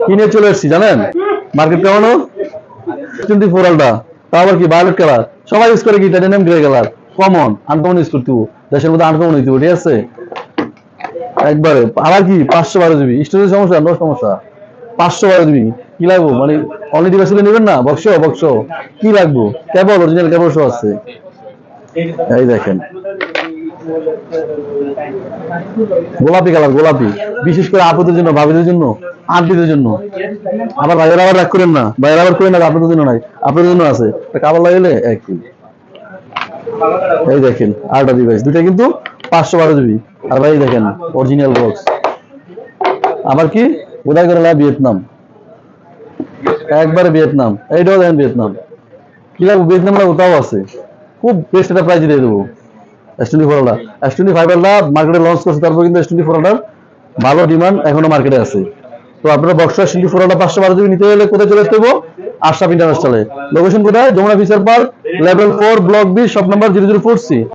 কিনে চলে এসেছি জানেন, মার্কেট কেমন 24 আলটা, তা আবার কি ভায়োলেট কালার, সবাই ইউজ করে কি titanium grey colour, common uncommon use করতে হবে, দেশের মধ্যে আনকমন হইতে হবে, ঠিক আছে একবারে। আবার কি 512 জিবি স্টোরেজ, সমস্যা নো সমস্যা, 512 জিবি কি লাগবো, মানে অনলি ডিভাইস নেবেন না, বক্স বক্স কি লাগবো, কেবল অরিজিনাল কেবল সহ আছে। এই দেখেন গোলাপি কালার, গোলাপি, বিশেষ করে আপুদের জন্য, ভাবিদের জন্য, আন্টিদের জন্য। আবার ভাইয়েরা আবার রাগ করেন না, ভাইয়েরা আবার করেন না, আপনাদের জন্য নাই, আপনাদের জন্য আছে, কাবার লাগলে একই। এই দেখেন আরেকটা ডিভাইস, দুইটা কিন্তু 512 জিবি। আর ভাই দেখেন অরিজিনাল বক্স, আবার কি উদয় করে ভিয়েতনাম, একবারে ভিয়েতনাম, এইটাও দেখেন ভিয়েতনাম, কি লাগবে ভিয়েতনাম লাগবে, তাও আছে, খুব বেস্ট একটা প্রাইস দিয়ে দেবো। S24 S25 মার্কেটে লঞ্চ করছে, তারপর কিন্তু S24 ভালো ডিমান্ড এখনো মার্কেটে আছে। তো আপনারা বক্স S24 512 জিবি নিতে হলে কোথায় চলে আসতে হবে, আশরাফ ইন্টারন্যাশনালে। লোকেশন কোথায়, Jamuna future park, level 4 block B, shop number 004C।